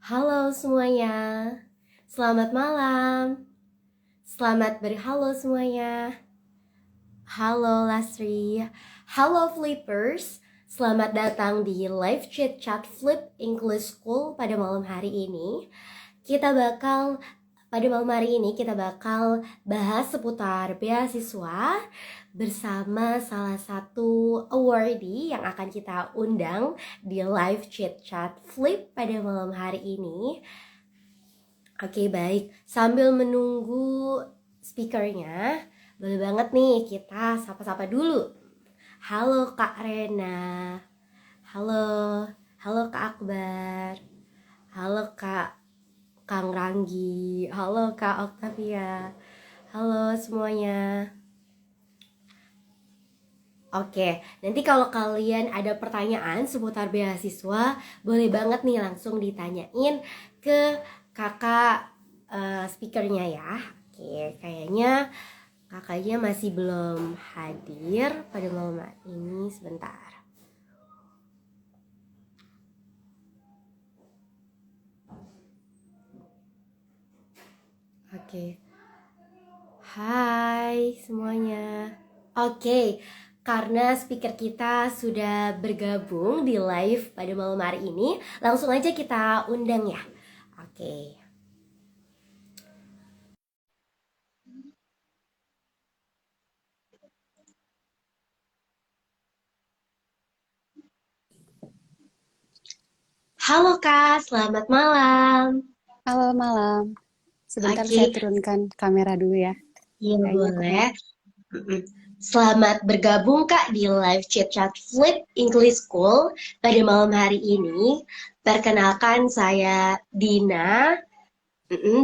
Halo semuanya, selamat malam. Selamat berhalo semuanya. Halo Lasri, halo Flippers. Selamat datang di live chit chat Flip English School pada malam hari ini. Pada malam hari ini kita bakal bahas seputar beasiswa bersama salah satu awardee yang akan kita undang di live chit chat Flip pada malam hari ini. Oke, baik. Sambil menunggu speakernya, boleh banget nih kita sapa-sapa dulu. Halo Kak Rena. Halo. Halo Kak Akbar. Halo Kang Ranggi. Halo Kak Octavia. Halo semuanya. Oke, nanti kalau kalian ada pertanyaan seputar beasiswa, boleh banget nih langsung ditanyain ke kakak speakernya ya. Oke, kayaknya kakaknya masih belum hadir pada malam ini. Sebentar. Oke. Hai semuanya. Oke, karena speaker kita sudah bergabung di live pada malam hari ini, langsung aja kita undang ya. Oke. Halo Kak, selamat malam. Halo malam, sebentar saya Oke, turunkan kamera dulu ya. iya Kayaknya kurang. boleh. Mm-mm. Selamat bergabung Kak di live chat chat Flip English School pada malam hari ini. Perkenalkan saya Dina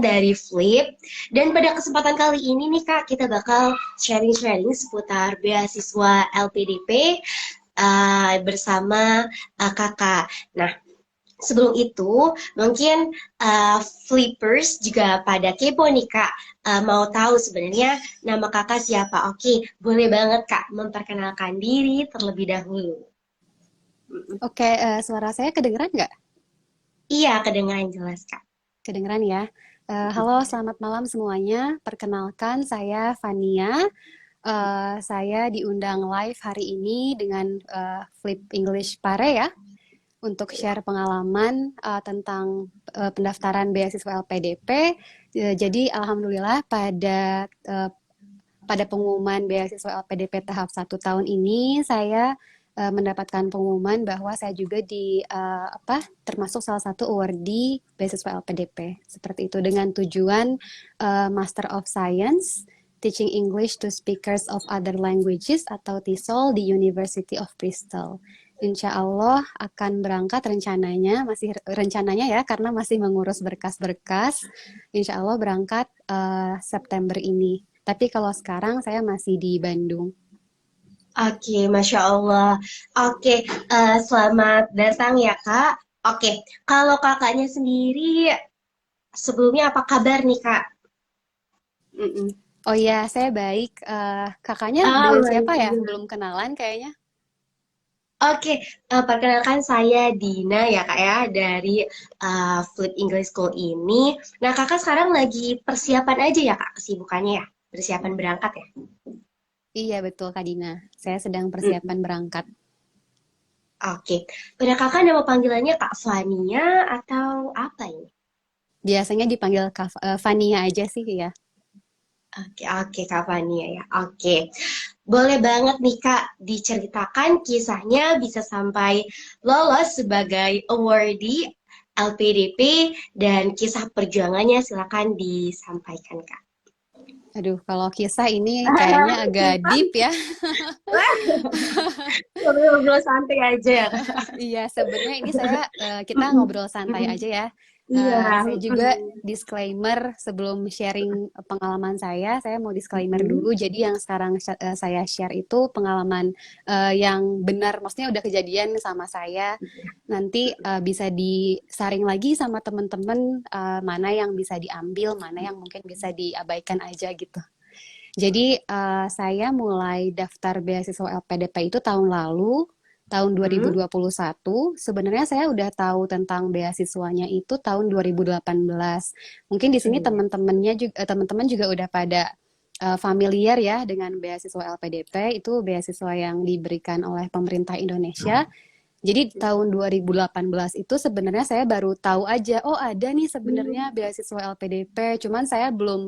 dari Flip. Dan pada kesempatan kali ini nih Kak, kita bakal sharing-sharing seputar beasiswa LPDP bersama Kakak. Nah, sebelum itu, mungkin Flippers juga pada kepo nih Kak, mau tahu sebenarnya nama Kakak siapa? Oke, boleh banget Kak memperkenalkan diri terlebih dahulu. Oke, suara saya kedengeran nggak? Iya, kedengaran jelas Kak. Kedengeran ya. Halo, selamat malam semuanya. Perkenalkan, saya Fania. Saya diundang live hari ini dengan Flip English Pare ya, untuk share pengalaman tentang pendaftaran beasiswa LPDP. Jadi, alhamdulillah pada pengumuman beasiswa LPDP tahap 1 tahun ini, saya mendapatkan pengumuman bahwa saya juga termasuk salah satu awardee beasiswa LPDP. Seperti itu, dengan tujuan Master of Science Teaching English to Speakers of Other Languages atau TESOL di University of Bristol. Insya Allah akan berangkat rencananya ya, karena masih mengurus berkas-berkas. Insya Allah berangkat September ini. Tapi kalau sekarang saya masih di Bandung. Oke, Masya Allah. Oke, selamat datang ya Kak. Oke, kalau kakaknya sendiri sebelumnya apa kabar nih Kak? Mm-mm. Oh iya, saya baik. Kakaknya Ah, dengan siapa ya? Alhamdulillah. Belum kenalan kayaknya. Oke, perkenalkan saya Dina ya Kak ya dari Flip English School ini. Nah Kakak sekarang lagi persiapan aja ya Kak kesibukannya ya? Persiapan berangkat ya? Iya betul Kak Dina. Saya sedang Mm-mm. persiapan berangkat. Oke, pada Kakak nama panggilannya Kak Fania atau apa ini? Biasanya dipanggil Fania aja sih ya. Oke, oke Kak Fania ya. Oke, boleh banget nih Kak diceritakan kisahnya bisa sampai lolos sebagai awardee LPDP dan kisah perjuangannya silakan disampaikan Kak. Aduh, kalau kisah ini kayaknya agak deep ya. Ngobrol-ngobrol santai aja ya Kak. Iya, sebenarnya ini kita ngobrol santai aja ya. Iya. Saya juga disclaimer sebelum sharing pengalaman saya mau disclaimer dulu. Jadi yang sekarang saya share itu pengalaman yang benar, maksudnya udah kejadian sama saya. Nanti bisa disaring lagi sama teman-teman, mana yang bisa diambil, mana yang mungkin bisa diabaikan aja gitu. Jadi saya mulai daftar beasiswa LPDP itu tahun lalu, tahun Hmm. 2021. Sebenarnya saya udah tahu tentang beasiswanya itu tahun 2018. Mungkin di sini Hmm. teman-teman juga udah pada familiar ya dengan beasiswa LPDP. Itu beasiswa yang diberikan oleh pemerintah Indonesia. Jadi tahun 2018 itu sebenarnya saya baru tahu aja, oh ada nih sebenarnya Hmm. beasiswa LPDP, cuman saya belum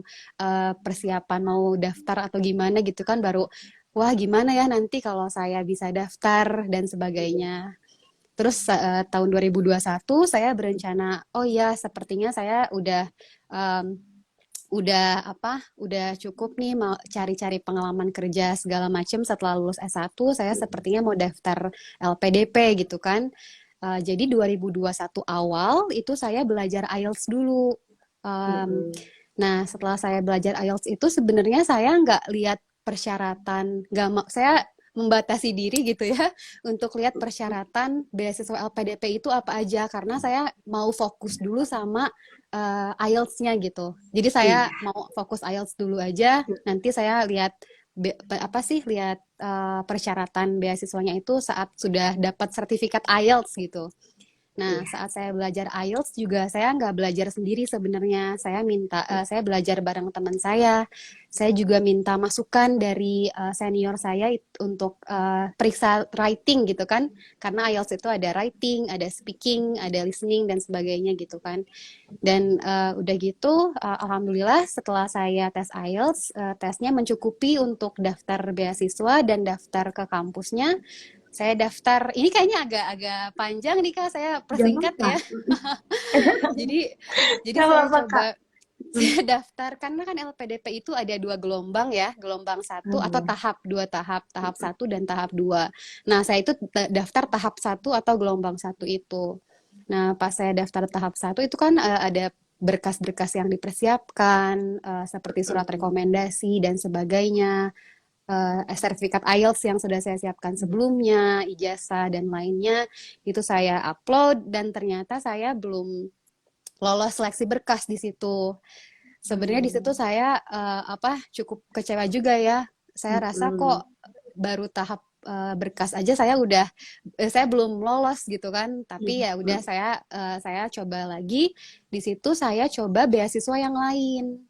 persiapan mau daftar atau gimana gitu kan, baru wah gimana ya nanti kalau saya bisa daftar dan sebagainya. Terus tahun 2021 saya berencana, oh ya sepertinya saya udah cukup nih mau cari-cari pengalaman kerja segala macam setelah lulus S1, saya sepertinya mau daftar LPDP gitu kan. Jadi 2021 awal itu saya belajar IELTS dulu. Um, Hmm. nah, setelah saya belajar IELTS itu sebenarnya saya nggak lihat persyaratan, nggak mau saya membatasi diri gitu ya untuk lihat persyaratan beasiswa LPDP itu apa aja karena saya mau fokus dulu sama IELTS-nya gitu. Jadi saya Iya. mau fokus IELTS dulu aja. Nanti saya lihat lihat persyaratan beasiswanya itu saat sudah dapat sertifikat IELTS gitu. Nah, Iya. saat saya belajar IELTS juga saya nggak belajar sendiri sebenarnya. Saya belajar bareng teman saya. Saya juga minta masukan dari senior saya untuk periksa writing gitu kan. Karena IELTS itu ada writing, ada speaking, ada listening dan sebagainya gitu kan. Dan udah gitu, alhamdulillah setelah saya tes IELTS, tesnya mencukupi untuk daftar beasiswa dan daftar ke kampusnya. Saya daftar, ini kayaknya agak-agak panjang nih Kak, saya Gak persingkat apa-apa. ya. Jadi jadi Gak saya apa-apa, Kak. coba Hmm. saya daftar karena kan LPDP itu ada dua gelombang ya, gelombang satu Oh, atau iya. dua tahap, tahap satu dan tahap dua. Nah, saya itu daftar tahap satu atau gelombang satu itu. Nah, pas saya daftar tahap satu itu kan ada berkas-berkas yang dipersiapkan, seperti surat Hmm. rekomendasi dan sebagainya, sertifikat IELTS yang sudah saya siapkan sebelumnya, ijazah dan lainnya, itu saya upload dan ternyata saya belum lolos seleksi berkas di situ. Sebenarnya di situ Hmm. saya cukup kecewa juga ya. Saya rasa Hmm. kok baru tahap berkas aja saya belum lolos gitu kan. Tapi Hmm. ya udah saya coba lagi. Di situ saya coba beasiswa yang lain.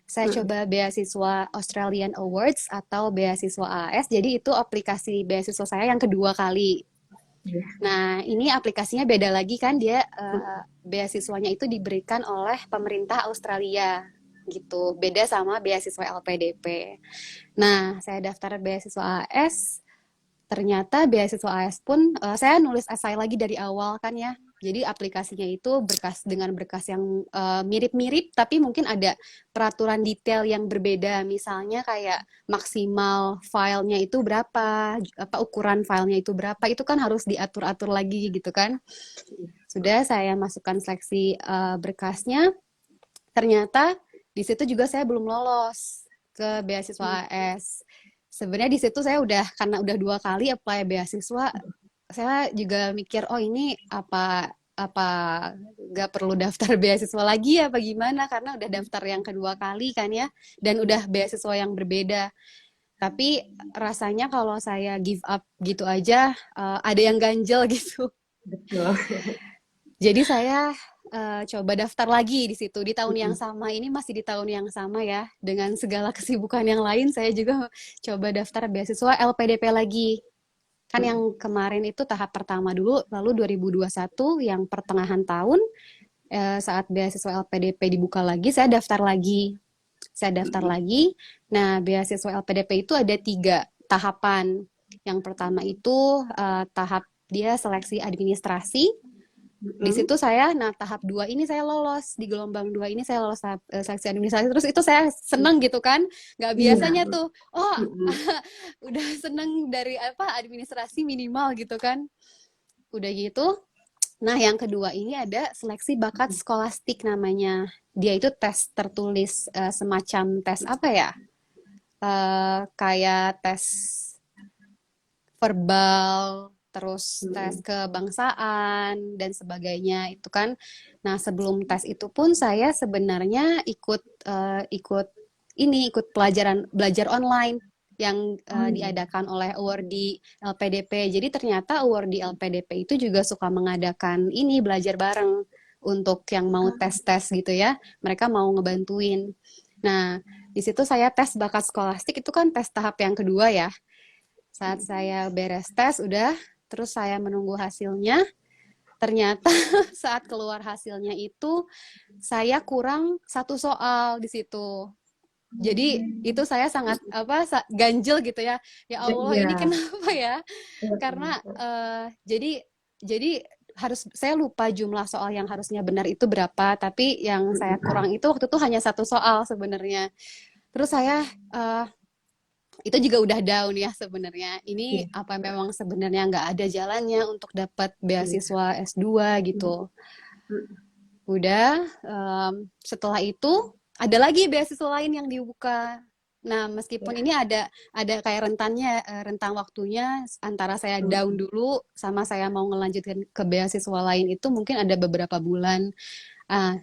Saya Hmm. coba beasiswa Australian Awards atau beasiswa AS. Jadi itu aplikasi beasiswa saya yang kedua kali. Iya. Nah, ini aplikasinya beda lagi kan, dia Hmm. beasiswanya itu diberikan oleh pemerintah Australia gitu. Beda sama beasiswa LPDP. Nah, saya daftar beasiswa AS, ternyata beasiswa AS pun saya nulis esai lagi dari awal kan ya. Jadi aplikasinya itu dengan berkas yang mirip-mirip, tapi mungkin ada peraturan detail yang berbeda. Misalnya kayak maksimal filenya itu berapa, apa ukuran filenya itu berapa, itu kan harus diatur-atur lagi gitu kan. Sudah saya masukkan seleksi berkasnya, ternyata di situ juga saya belum lolos ke beasiswa AS. Sebenarnya di situ saya karena udah dua kali apply beasiswa, saya juga mikir, oh ini apa nggak perlu daftar beasiswa lagi apa gimana karena udah daftar yang kedua kali kan ya dan udah beasiswa yang berbeda. Tapi rasanya kalau saya give up gitu aja ada yang ganjel gitu. Betul. Jadi saya coba daftar lagi di situ di tahun yang Hmm. sama. Ini masih di tahun yang sama ya. Dengan segala kesibukan yang lain, saya juga coba daftar beasiswa LPDP lagi. Kan Hmm. yang kemarin itu tahap pertama dulu, lalu 2021 yang pertengahan tahun saat beasiswa LPDP dibuka lagi, saya daftar lagi. Saya daftar lagi. Nah, beasiswa LPDP itu ada tiga tahapan. Yang pertama itu tahap dia seleksi administrasi. Di Hmm. situ nah tahap dua ini saya lolos, di gelombang dua ini saya lolos tahap seleksi administrasi, terus itu saya seneng gitu kan, nggak Iya. biasanya tuh, oh Hmm. udah seneng dari administrasi minimal gitu kan, udah gitu. Nah yang kedua ini ada seleksi bakat skolastik namanya, dia itu tes tertulis, semacam tes apa ya, kayak tes verbal, terus tes Hmm. kebangsaan dan sebagainya itu kan. Nah, sebelum tes itu pun saya sebenarnya ikut pelajaran belajar online. yang Oh iya. diadakan oleh awardee LPDP. Jadi ternyata awardee LPDP itu juga suka mengadakan ini belajar bareng untuk yang mau Ah, tes-tes gitu ya. Mereka mau ngebantuin. Nah, di situ saya tes bakat skolastik itu kan tes tahap yang kedua ya. Saat saya beres tes udah, terus saya menunggu hasilnya. Ternyata saat keluar hasilnya itu saya kurang satu soal di situ. Jadi itu saya sangat ganjel gitu ya. Ya Allah, ini iya. kenapa ya? Karena jadi harus saya lupa jumlah soal yang harusnya benar itu berapa, tapi yang saya kurang itu waktu itu hanya satu soal sebenarnya. Terus saya itu juga udah down ya sebenarnya. Ini Iya. apa memang sebenarnya nggak ada jalannya untuk dapat Iya. beasiswa S2 gitu. Udah, setelah itu ada lagi beasiswa lain yang dibuka. Nah, meskipun Iya. ini ada kayak rentannya, rentang waktunya antara saya down dulu sama saya mau ngelanjutkan ke beasiswa lain itu mungkin ada beberapa bulan.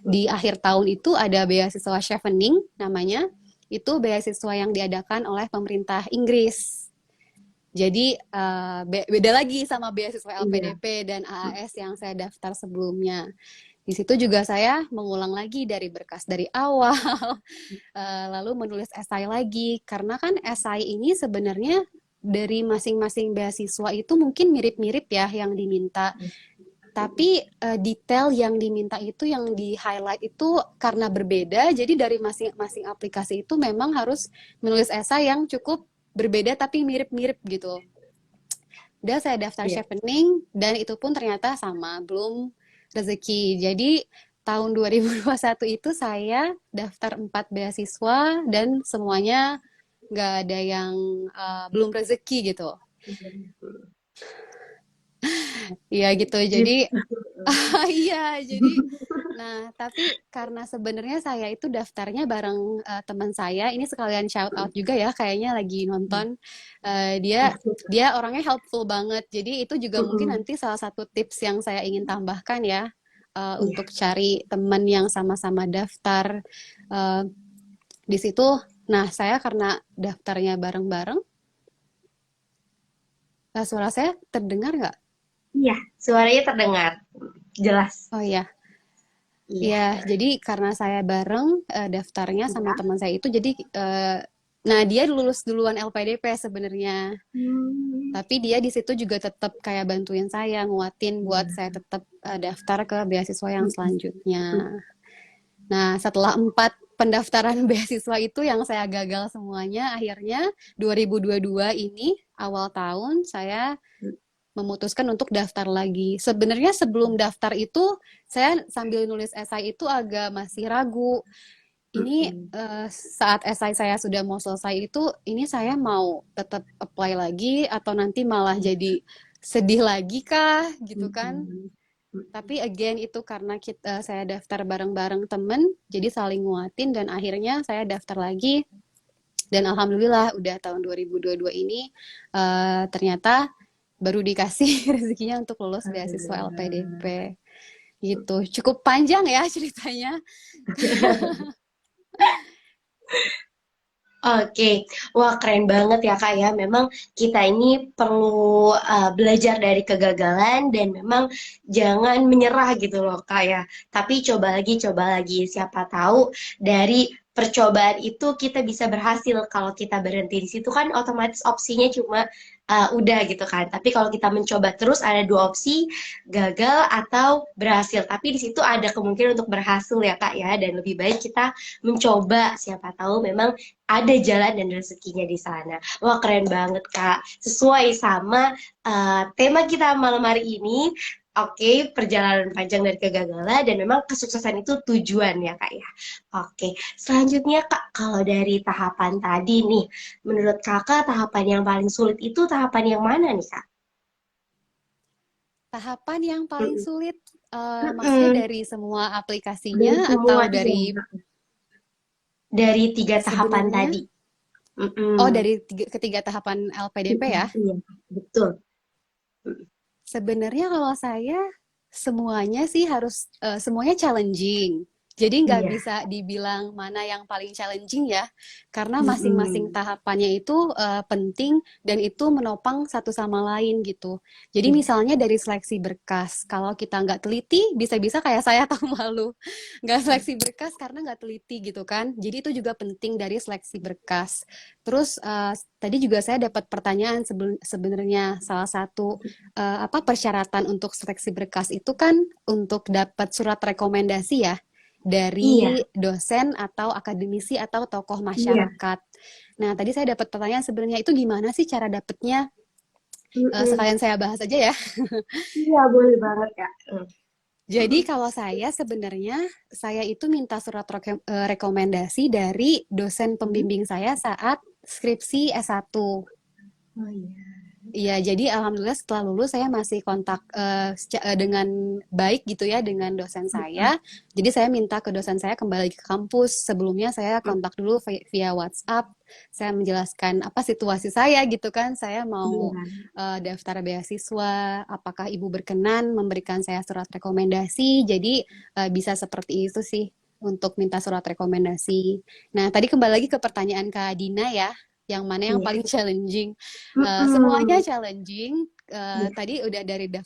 Di akhir tahun itu ada beasiswa Chevening namanya. Itu beasiswa yang diadakan oleh pemerintah Inggris. Jadi beda lagi sama beasiswa Iya. LPDP dan AAS yang saya daftar sebelumnya. Di situ juga saya mengulang lagi dari berkas dari awal, lalu menulis esai lagi. Karena kan esai ini sebenarnya dari masing-masing beasiswa itu mungkin mirip-mirip ya yang diminta. Tapi detail yang diminta itu yang di highlight itu karena berbeda, jadi dari masing-masing aplikasi itu memang harus menulis esai yang cukup berbeda tapi mirip-mirip gitu. Udah saya daftar Iya. Chevening dan itu pun ternyata sama, belum rezeki. Jadi tahun 2021 itu saya daftar 4 beasiswa dan semuanya nggak ada yang belum rezeki gitu. Iya gitu. Jadi Gitu. iya, jadi nah, tapi karena sebenarnya saya itu daftarnya bareng teman saya, ini sekalian shout out juga ya, kayaknya lagi nonton. Dia Asik. dia orangnya helpful banget. Jadi itu juga mungkin nanti salah satu tips yang saya ingin tambahkan ya, Iya. untuk cari teman yang sama-sama daftar eh, di situ. Nah, saya karena daftarnya bareng-bareng, suara saya terdengar nggak? Iya, suaranya terdengar jelas. Oh iya. Iya. Ya, jadi karena saya bareng daftarnya sama Iya. teman saya itu, jadi nah dia lulus duluan LPDP sebenarnya, Hmm. tapi dia di situ juga tetap kayak bantuin saya, nguatin buat Iya. saya tetap daftar ke beasiswa yang selanjutnya. Nah, setelah 4 pendaftaran beasiswa itu yang saya gagal semuanya, akhirnya 2022 ini awal tahun saya memutuskan untuk daftar lagi. Sebenarnya sebelum daftar itu saya sambil nulis esai itu agak masih ragu. Ini saat esai saya sudah mau selesai itu, ini saya mau tetap apply lagi atau nanti malah jadi sedih lagi kah gitu kan? Tapi again itu karena saya daftar bareng-bareng temen, jadi saling nguatin dan akhirnya saya daftar lagi. Dan alhamdulillah udah tahun 2022 ini ternyata baru dikasih rezekinya untuk lulus beasiswa LPDP gitu. Cukup panjang ya ceritanya. Oke, wah keren banget ya Kak ya. Memang kita ini perlu belajar dari kegagalan dan memang jangan menyerah gitu loh Kak ya. Tapi coba lagi, coba lagi. Siapa tahu dari percobaan itu kita bisa berhasil. Kalau kita berhenti di situ kan otomatis opsinya cuma udah gitu kan. Tapi kalau kita mencoba terus ada dua opsi, gagal atau berhasil. Tapi di situ ada kemungkinan untuk berhasil ya Kak ya. Dan lebih baik kita mencoba. Siapa tahu memang ada jalan dan rezekinya di sana. Wah, keren banget, Kak. Sesuai sama tema kita malam hari ini. Oke, perjalanan panjang dari kegagalan dan memang kesuksesan itu tujuan ya, Kak ya. Oke, selanjutnya Kak, kalau dari tahapan tadi nih, menurut Kakak tahapan yang paling sulit itu tahapan yang mana nih, Kak? Tahapan yang paling Mm-mm. sulit maksudnya Mm-mm. dari semua Dari aplikasinya semua, atau iya. dari Dari tiga tahapan sebenarnya tadi. Mm-mm. dari ketiga tahapan LPDP Mm-mm. ya. Iya, betul. Sebenarnya kalau saya semuanya sih harus semuanya challenging. Jadi nggak Iya. bisa dibilang mana yang paling challenging ya, karena masing-masing Mm-mm. tahapannya itu penting dan itu menopang satu sama lain gitu. Jadi Iya. misalnya dari seleksi berkas, kalau kita nggak teliti, bisa-bisa kayak saya tahun lalu nggak seleksi berkas karena nggak teliti gitu kan. Jadi itu juga penting dari seleksi berkas. Terus tadi juga saya dapat pertanyaan sebenarnya salah satu apa persyaratan untuk seleksi berkas itu kan untuk dapat surat rekomendasi ya dari Iya. dosen atau akademisi atau tokoh Iya. masyarakat. Nah, tadi saya dapat pertanyaan sebenarnya itu gimana sih cara dapetnya? Mm-mm. Sekalian saya bahas aja ya. Iya, boleh banget, Kak. Jadi kalau saya sebenarnya saya itu minta surat rekomendasi dari dosen Mm. pembimbing saya saat skripsi S1. Oh iya. Iya, jadi alhamdulillah setelah lulus saya masih kontak dengan baik gitu ya dengan dosen Mm-mm. saya. Jadi saya minta ke dosen saya kembali ke kampus. Sebelumnya saya kontak dulu via WhatsApp. Saya menjelaskan apa situasi saya gitu kan. Saya mau Iya. daftar beasiswa. Apakah ibu berkenan memberikan saya surat rekomendasi? Jadi bisa seperti itu sih untuk minta surat rekomendasi. Nah, tadi kembali lagi ke pertanyaan Kak Dina ya, yang mana yang Iya. paling challenging? Semuanya Mm-mm. challenging. Iya. Tadi udah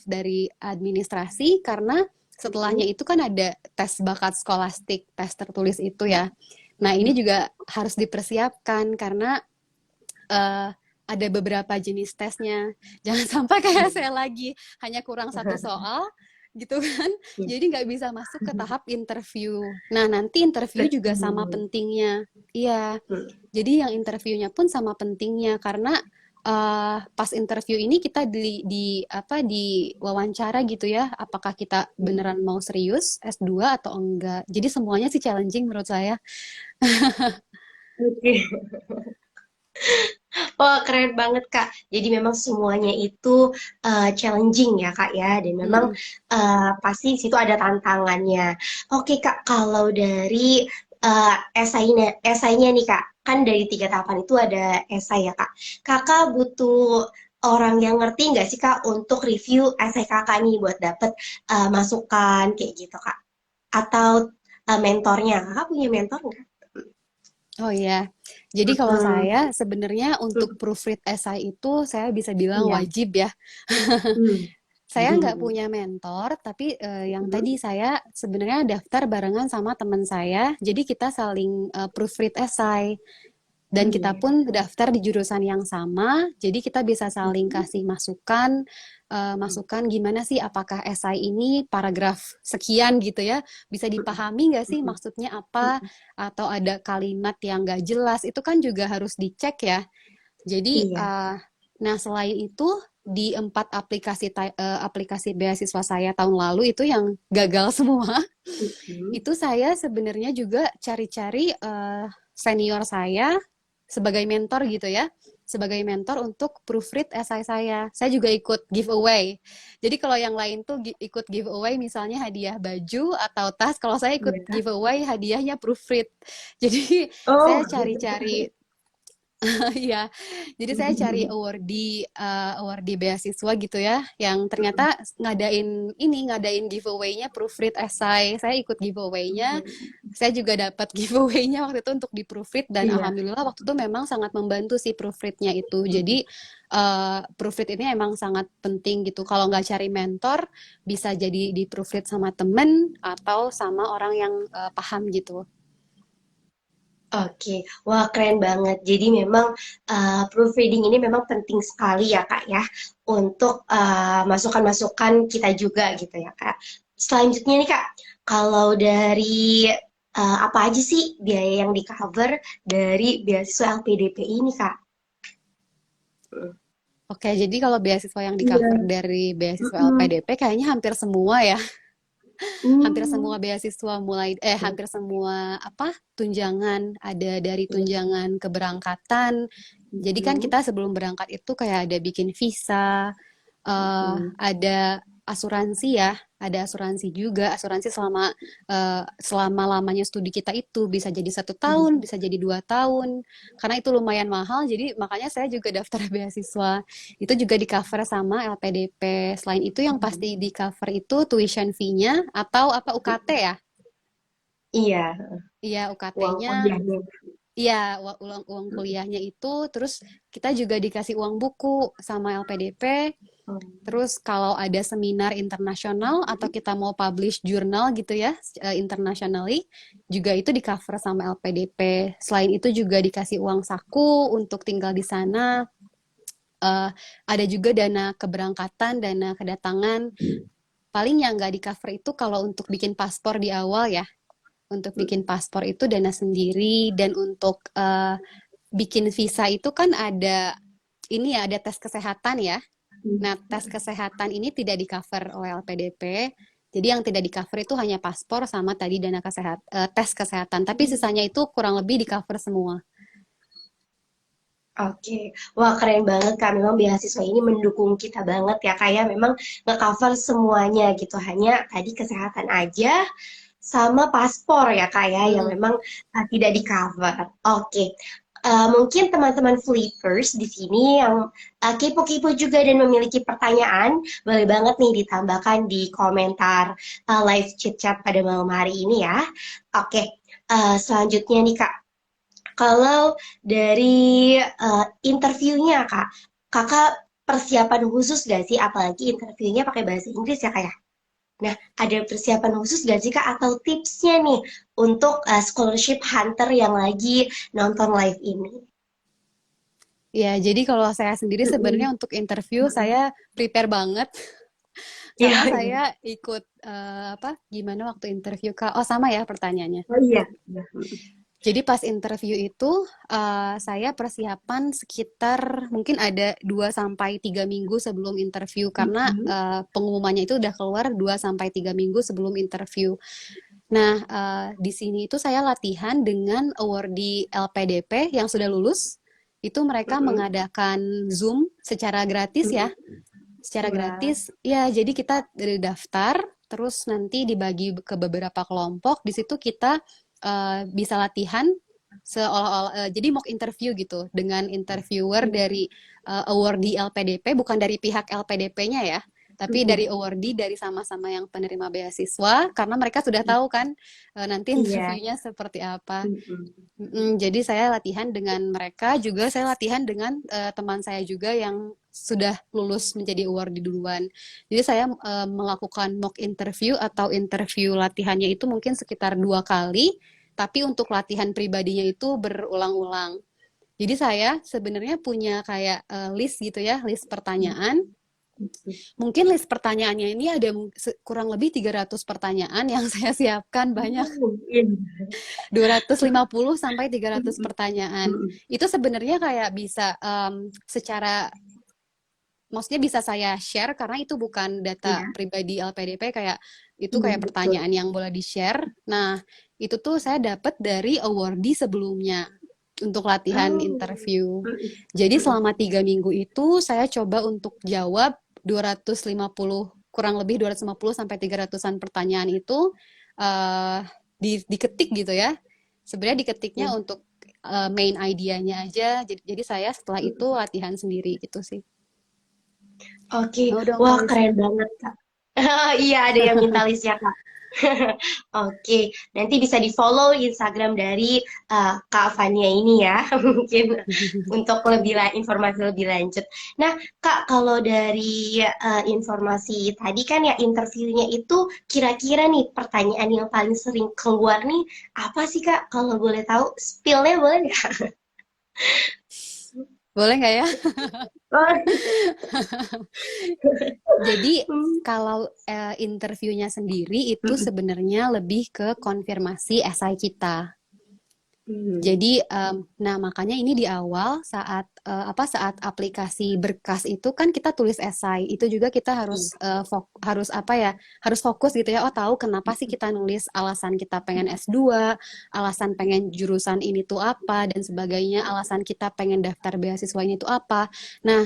dari administrasi karena setelahnya itu kan ada tes bakat skolastik, tes tertulis itu ya. Nah, ini juga harus dipersiapkan karena uh, ada beberapa jenis tesnya. Jangan sampai kayak Iya. saya lagi hanya kurang satu soal gitu kan. Iya. Jadi nggak bisa masuk ke tahap interview. Nah, nanti interview juga sama Betul. pentingnya. Iya, Mm. jadi yang interviewnya pun sama pentingnya karena pas interview ini kita di apa di wawancara gitu ya, apakah kita beneran mau serius S2 atau enggak. Jadi semuanya sih challenging menurut saya. Oke. Wah, keren banget, Kak. Jadi memang semuanya itu challenging ya, Kak ya. Dan memang Mm-mm. pasti di situ ada tantangannya. Oke, Kak, kalau dari esainya nih, Kak. Kan dari 3 tahapan itu ada esai ya, Kak. Kakak butuh orang yang ngerti nggak sih, Kak, untuk review esai Kakak nih buat dapet masukan kayak gitu, Kak? Atau mentornya. Kakak punya mentor nggak? Oh iya, jadi kalau Mm-mm. saya sebenarnya untuk proofread essay itu saya bisa bilang Iya. wajib ya. Hmm. Saya nggak punya mentor, tapi yang tadi saya sebenarnya daftar barengan sama teman saya. Jadi kita saling proofread essay dan Oh kita iya. pun daftar di jurusan yang sama. Jadi kita bisa saling kasih masukan, masukan gimana sih apakah essay ini paragraf sekian gitu ya, bisa dipahami nggak sih maksudnya apa, atau ada kalimat yang nggak jelas, itu kan juga harus dicek ya. Jadi, Iya. nah selain itu di 4 aplikasi beasiswa saya tahun lalu itu yang gagal semua, Mhm. itu saya sebenarnya juga cari-cari senior saya sebagai mentor gitu ya, sebagai mentor untuk proofread esai saya. Saya juga ikut giveaway. Jadi kalau yang lain tuh ikut giveaway misalnya hadiah baju atau tas, kalau saya ikut Iya. giveaway hadiahnya proofread. Jadi saya Oh. cari-cari. Iya, jadi saya cari awardee beasiswa gitu ya, yang ternyata ngadain giveaway-nya proofread essay. Saya ikut giveaway-nya, saya juga dapat giveaway-nya waktu itu untuk di proofread dan Iya. alhamdulillah waktu itu memang sangat membantu sih proofread-nya itu. Jadi proofread ini emang sangat penting gitu. Kalau nggak cari mentor, bisa jadi di proofread sama temen atau sama orang yang paham gitu. Oke, wah keren banget. Jadi memang proofreading ini memang penting sekali ya Kak ya untuk masukan-masukan kita juga gitu ya Kak. Selanjutnya nih Kak, kalau dari apa aja sih biaya yang di cover dari beasiswa LPDP ini Kak? Oke, jadi kalau beasiswa yang di cover Iya. dari beasiswa Mm-mm. LPDP kayaknya hampir semua ya. Hampir Hmm. semua beasiswa hampir semua apa tunjangan ada dari Iya. tunjangan keberangkatan. Jadi kan Mm-mm. kita sebelum berangkat itu kayak ada bikin visa, Mm-mm. ada asuransi ya, ada asuransi juga, asuransi selama lamanya studi kita itu bisa jadi 1 tahun, bisa jadi 2 tahun, karena itu lumayan mahal, jadi makanya saya juga daftar beasiswa. Itu juga di cover sama LPDP. Selain itu yang pasti di cover itu tuition fee-nya atau apa UKT ya. Iya, Iya, uang UKT-nya. kuliahnya. Iya, uang kuliahnya itu, terus kita juga dikasih uang buku sama LPDP. Hmm. Terus kalau ada seminar internasional atau kita mau publish jurnal gitu ya, internationally, juga itu di cover sama LPDP. Selain itu juga dikasih uang saku untuk tinggal di sana. Eh, ada juga dana keberangkatan, dana kedatangan. Paling yang nggak di cover itu kalau untuk bikin paspor di awal ya. Untuk bikin paspor itu dana sendiri, dan untuk bikin visa itu kan ada ini ya, ada tes kesehatan ya. Nah, tes kesehatan ini tidak di-cover oleh LPDP. Jadi yang tidak di-cover itu hanya paspor sama tadi tes kesehatan. Tapi sisanya itu kurang lebih di-cover semua. Oke, wah keren banget Kak. Memang beasiswa ini mendukung kita banget ya kayak memang nge-cover semuanya gitu. Hanya tadi kesehatan aja sama paspor ya Kak ya yang Mm-mm. memang tidak di-cover. Oke. Mungkin teman-teman flippers di sini yang kepo-kepo juga dan memiliki pertanyaan, boleh banget nih ditambahkan di komentar live chit chat pada malam hari ini ya. Oke, selanjutnya nih Kak. Kalau dari interviewnya Kak, Kakak persiapan khusus gak sih? Apalagi interviewnya pakai bahasa Inggris ya Kak ya? Nah, ada persiapan khusus gak sih Kak atau tipsnya nih untuk scholarship hunter yang lagi nonton live ini? Ya, jadi kalau saya sendiri sebenarnya Mm-mm. untuk interview saya prepare banget karena Iya, iya. saya ikut apa? Gimana waktu interview Kak? Oh, sama ya pertanyaannya. Oh iya. Iya. Jadi pas interview itu saya persiapan sekitar mungkin ada 2 sampai 3 minggu sebelum interview karena Mm-mm. pengumumannya itu udah keluar 2 sampai 3 minggu sebelum interview. Nah, di sini itu saya latihan dengan awardee LPDP yang sudah lulus. Itu mereka Mm-mm. mengadakan Zoom secara gratis ya. Mm-mm. Secara Wah. gratis. Ya, jadi kita daftar, terus nanti dibagi ke beberapa kelompok. Di situ kita bisa latihan seolah-olah jadi mock interview gitu dengan interviewer dari awardee LPDP, bukan dari pihak LPDP-nya ya, tapi dari Mm-mm. awardee dari sama-sama yang penerima beasiswa karena mereka sudah tahu kan nanti Iya. interviewnya seperti apa. Mm-mm. Jadi saya latihan dengan mereka, juga saya latihan dengan teman saya juga yang sudah lulus menjadi awardee duluan. Jadi saya melakukan mock interview atau interview latihannya itu mungkin sekitar 2 kali, tapi untuk latihan pribadinya itu berulang-ulang. Jadi saya sebenarnya punya kayak list gitu ya, list pertanyaan. Mungkin list pertanyaannya ini ada kurang lebih 300 pertanyaan yang saya siapkan banyak. Iya. 250 sampai 300 Mm-mm. pertanyaan. Mm-mm. Itu sebenarnya kayak bisa secara maksudnya bisa saya share karena itu bukan data Iya. pribadi LPDP, kayak itu Iya, kayak betul. pertanyaan yang boleh di-share. Nah, itu tuh saya dapat dari awardee sebelumnya untuk latihan Oh. interview. Mm-mm. Jadi Mm-mm. selama 3 minggu itu saya coba untuk jawab 250, kurang lebih 250 sampai 300-an pertanyaan itu uh, diketik gitu ya. Sebenarnya diketiknya Mm. untuk main idenya aja. Jadi saya setelah itu Mm. latihan sendiri gitu sih. Oke, Mau dong wah Kak keren Lisna. banget Kak. Iya, ada yang minta list ya Kak. Oke, nanti bisa di-follow Instagram dari Kak Fania ini ya, mungkin untuk informasi lebih lanjut. Nah, Kak, kalau dari informasi tadi kan ya interviewnya itu kira-kira nih pertanyaan yang paling sering keluar nih apa sih Kak? Kalau boleh tahu, spill-nya boleh nggak? Boleh nggak ya? Oh. Jadi Hmm. kalau interviewnya sendiri itu Mm-mm. sebenarnya lebih ke konfirmasi esai kita. Hmm. Jadi, nah makanya ini di awal saat aplikasi berkas itu kan kita tulis esai. Itu juga kita harus Iya. harus apa ya, harus fokus gitu ya. Oh tahu kenapa sih kita nulis alasan kita pengen S2, alasan pengen jurusan ini tuh apa dan sebagainya, alasan kita pengen daftar beasiswanya itu apa. Nah,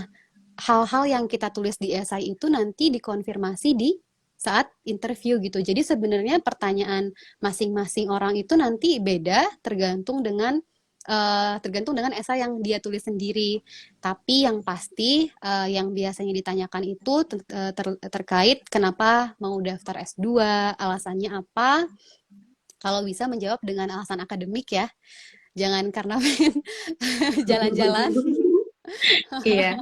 hal-hal yang kita tulis di esai itu nanti dikonfirmasi di saat interview gitu. Jadi sebenarnya pertanyaan masing-masing orang itu nanti beda tergantung dengan esai yang dia tulis sendiri. Tapi yang pasti yang biasanya ditanyakan itu terkait kenapa mau daftar S2, alasannya apa, Kalau bisa menjawab dengan alasan akademik ya, jangan karena pengen jalan-jalan. Iya.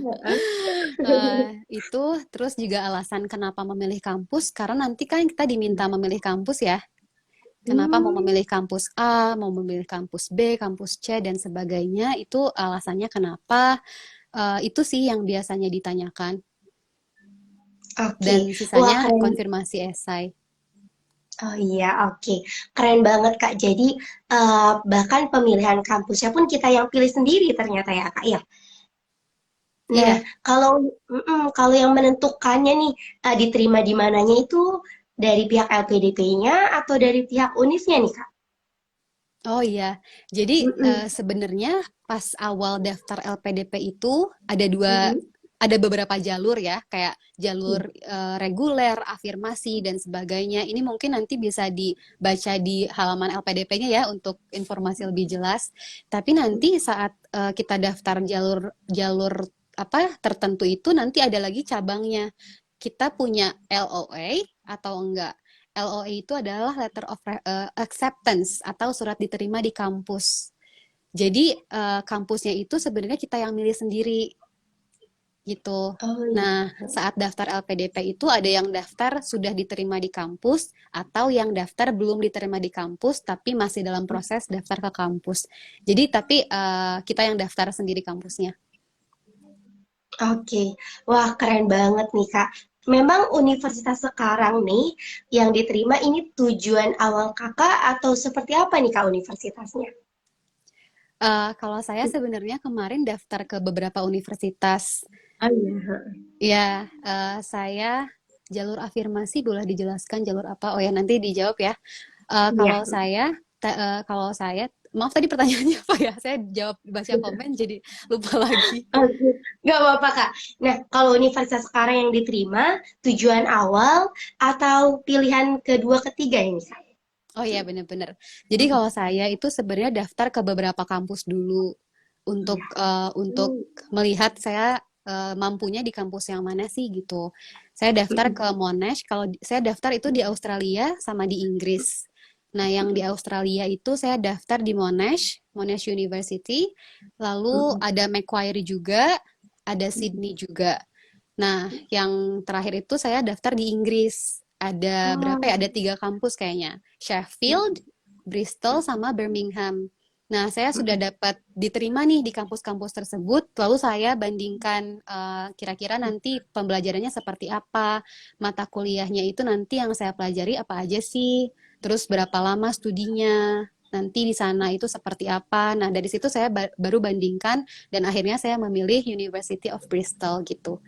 Itu terus juga alasan kenapa memilih kampus, karena nanti kan kita diminta memilih kampus ya. Kenapa mau Hmm, memilih kampus A, mau memilih kampus B, kampus C, dan sebagainya, itu alasannya kenapa. Itu sih yang biasanya ditanyakan. oke. Dan Wah, sisanya keren. konfirmasi esai. Oh iya, oke. Keren banget, Kak. Jadi, bahkan pemilihan kampusnya pun kita yang pilih sendiri ternyata ya, Kak, ya? Nah, Iya. kalau yang menentukannya nih, diterima di mananya itu dari pihak LPDP-nya atau dari pihak UNIF-nya nih, Kak? Oh iya, jadi Mhm, sebenarnya pas awal daftar LPDP itu mhm. ada beberapa jalur ya, kayak jalur Iya. reguler, afirmasi dan sebagainya. Ini mungkin nanti bisa dibaca di halaman LPDP-nya ya untuk informasi lebih jelas. Tapi nanti saat kita daftar jalur jalur apa tertentu itu nanti ada lagi cabangnya. Kita punya LOA atau enggak. LOA itu adalah letter of acceptance atau surat diterima di kampus. Jadi kampusnya itu sebenarnya kita yang milih sendiri gitu. Oh Nah, iya. saat daftar LPDP itu ada yang daftar sudah diterima di kampus atau yang daftar belum diterima di kampus tapi masih dalam proses daftar ke kampus. Jadi tapi kita yang daftar sendiri kampusnya. Oke. Wah, keren banget nih, Kak. Memang universitas sekarang nih yang diterima ini tujuan awal Kakak atau seperti apa nih, Kak, universitasnya? Kalau saya sebenarnya kemarin daftar ke beberapa universitas. Oh iya. Ya, saya jalur afirmasi boleh dijelaskan jalur apa? Oh ya, nanti dijawab ya. Iya. Kalau saya, maaf tadi pertanyaannya apa ya? Saya jawab baca komen jadi lupa lagi. Oke, nggak apa-apa Kak. Nah, kalau universitas sekarang yang diterima, tujuan awal atau pilihan kedua ketiga ini Kak? Oh iya, benar-benar. Jadi kalau saya itu sebenarnya daftar ke beberapa kampus dulu Iya. untuk melihat saya mampunya di kampus yang mana sih gitu. Saya daftar ke Monash. Kalau saya daftar itu di Australia sama di Inggris. Nah, yang di Australia itu saya daftar di Monash, Monash University. Lalu ada Macquarie juga, ada Sydney juga. Nah, yang terakhir itu saya daftar di Inggris. Ada berapa ya? Oh, Ada 3 kampus kayaknya. Sheffield, Bristol, sama Birmingham. Nah, saya sudah dapat diterima nih di kampus-kampus tersebut. Lalu saya bandingkan kira-kira nanti pembelajarannya seperti apa, mata kuliahnya itu nanti yang saya pelajari apa aja sih, terus berapa lama studinya, nanti di sana itu seperti apa. Nah, dari situ saya baru bandingkan dan akhirnya saya memilih University of Bristol gitu.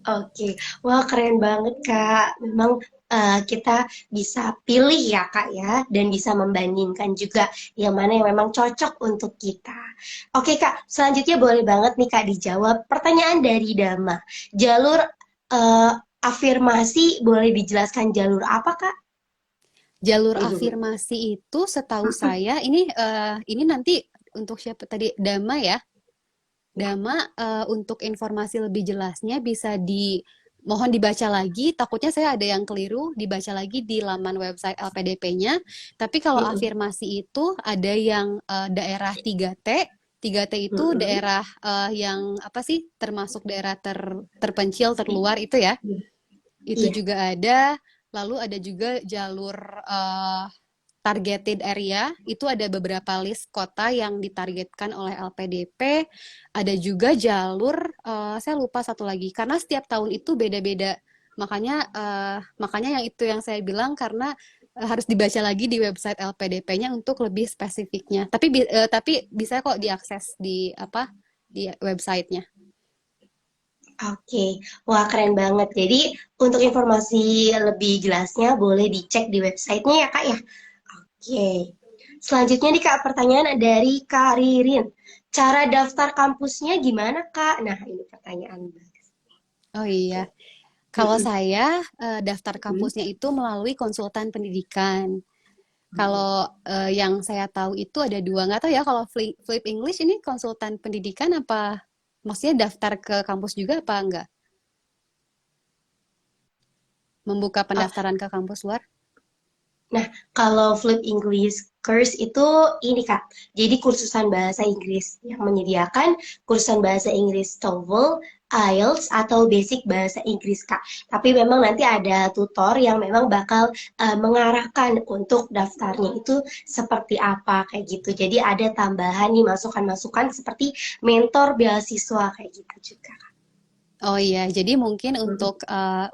oke. Wah, keren banget Kak. Memang kita bisa pilih ya Kak ya, dan bisa membandingkan juga yang mana yang memang cocok untuk kita. Oke Kak, selanjutnya boleh banget nih Kak dijawab pertanyaan dari Dama. Jalur eh, afirmasi boleh dijelaskan jalur apa Kak? Jalur afirmasi itu setahu saya ini nanti untuk siapa tadi Dama ya. Dama untuk informasi lebih jelasnya bisa mohon dibaca lagi. Takutnya saya ada yang keliru, dibaca lagi di laman website LPDP-nya. Tapi kalau afirmasi itu ada yang daerah 3T. 3T itu daerah yang apa sih? Termasuk daerah terpencil, terluar itu ya. Itu Iya. juga ada. Lalu ada juga jalur targeted area, itu ada beberapa list kota yang ditargetkan oleh LPDP. Ada juga jalur, saya lupa satu lagi, karena setiap tahun itu beda-beda. Makanya yang itu yang saya bilang karena harus dibaca lagi di website LPDP-nya untuk lebih spesifiknya. Tapi bisa kok diakses di apa di websitenya. Oke, wah keren banget. Jadi untuk informasi lebih jelasnya boleh dicek di websitenya ya Kak ya. Oke, selanjutnya nih Kak pertanyaan dari Kak Ririn. Cara daftar kampusnya gimana Kak? Nah ini pertanyaan bagus. Oh iya, kalau Mm-mm. saya daftar Mm-mm. kampusnya itu melalui konsultan pendidikan. Kalau yang saya tahu itu ada dua, nggak tahu ya kalau Flip English ini konsultan pendidikan apa, maksudnya daftar ke kampus juga apa enggak? Membuka Oh, pendaftaran ke kampus luar? Nah, kalau Flip English Course itu ini Kak, jadi kursusan bahasa Inggris yang menyediakan kursusan bahasa Inggris TOEFL, IELTS, atau basic bahasa Inggris Kak. Tapi memang nanti ada tutor yang memang bakal mengarahkan untuk daftarnya itu seperti apa kayak gitu. Jadi ada tambahan nih masukan-masukan seperti mentor beasiswa kayak gitu juga. Oh iya, jadi mungkin Mm,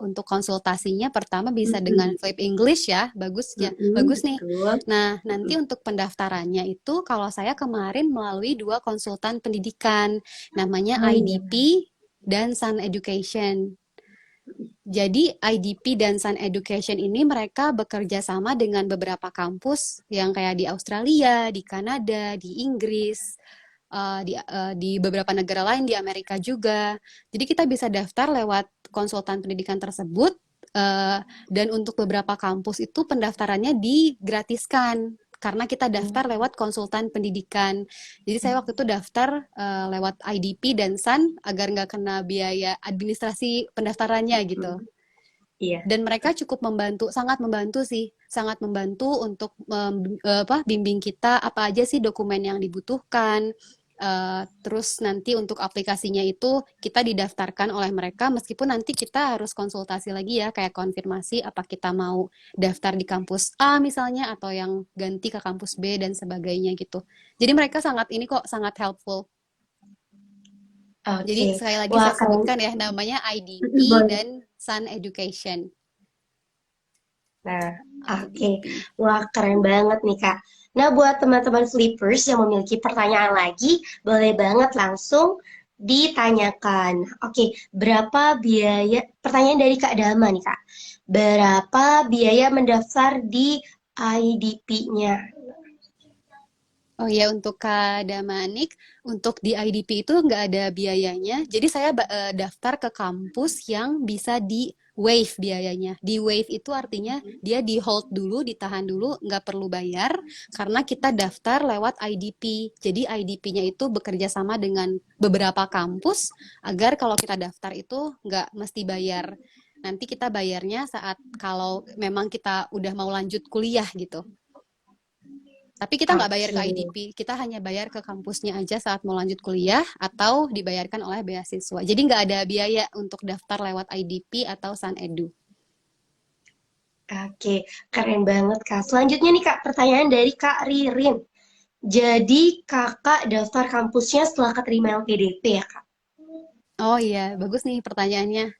untuk konsultasinya pertama bisa dengan mm, Flip English ya, bagus ya, bagus nih. betul. Nah, nanti Mm, untuk pendaftarannya itu kalau saya kemarin melalui dua konsultan pendidikan, namanya oh iya. IDP dan Sun Education. Jadi IDP dan Sun Education ini mereka bekerja sama dengan beberapa kampus yang kayak di Australia, di Kanada, di Inggris, di beberapa negara lain di Amerika juga. Jadi kita bisa daftar lewat konsultan pendidikan tersebut, dan untuk beberapa kampus itu pendaftarannya digratiskan karena kita daftar lewat konsultan pendidikan. Jadi saya waktu itu daftar lewat IDP dan Sun agar nggak kena biaya administrasi pendaftarannya gitu. Iya. Dan mereka cukup membantu, sangat membantu sih, sangat membantu untuk bimbing kita apa aja sih dokumen yang dibutuhkan. Terus nanti untuk aplikasinya itu kita didaftarkan oleh mereka, meskipun nanti kita harus konsultasi lagi ya, kayak konfirmasi apa kita mau daftar di kampus A misalnya, atau yang ganti ke kampus B dan sebagainya gitu. Jadi mereka sangat ini kok, sangat helpful. Jadi Oke. sekali lagi Wah, saya keren. sebutkan ya, namanya IDP Boleh. dan Sun Education. Nah, oke. IDP. Wah, keren banget nih, Kak. Nah, buat teman-teman flippers yang memiliki pertanyaan lagi, boleh banget langsung ditanyakan. Oke, berapa biaya, pertanyaan dari Kak Dama nih, Kak. Berapa biaya mendaftar di IDP-nya? Oh ya, untuk Kak Damanik, untuk di IDP itu nggak ada biayanya. Jadi saya daftar ke kampus yang bisa di waive biayanya. Di waive itu artinya dia di hold dulu, ditahan dulu, nggak perlu bayar karena kita daftar lewat IDP. Jadi IDP-nya itu bekerja sama dengan beberapa kampus agar kalau kita daftar itu nggak mesti bayar. Nanti kita bayarnya saat kalau memang kita udah mau lanjut kuliah gitu. Tapi kita nggak bayar ke Oke. IDP, kita hanya bayar ke kampusnya aja saat mau lanjut kuliah atau dibayarkan oleh beasiswa. Jadi nggak ada biaya untuk daftar lewat IDP atau SunEdu. Oke, keren banget, Kak. Selanjutnya nih, Kak, pertanyaan dari Kak Ririn. Jadi, Kakak daftar kampusnya setelah keterima LPDP ya, Kak? Oh iya, bagus nih pertanyaannya.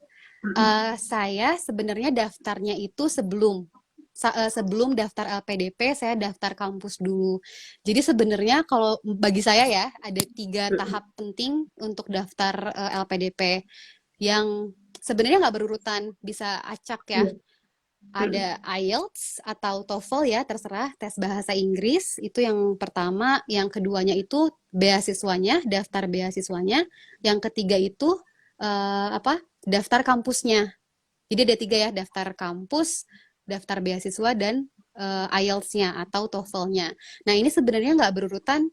Saya sebenarnya daftarnya itu sebelum daftar LPDP, saya daftar kampus dulu. Jadi sebenarnya kalau bagi saya ya, ada 3 tahap penting untuk daftar LPDP yang sebenarnya nggak berurutan, bisa acak ya. Iya. Ada IELTS atau TOEFL ya, terserah, tes bahasa Inggris, itu yang pertama. Yang keduanya itu beasiswanya, daftar beasiswanya. Yang ketiga itu daftar kampusnya. Jadi ada 3 ya, daftar kampus, daftar beasiswa, dan IELTS-nya atau TOEFL-nya. Nah ini sebenarnya nggak berurutan,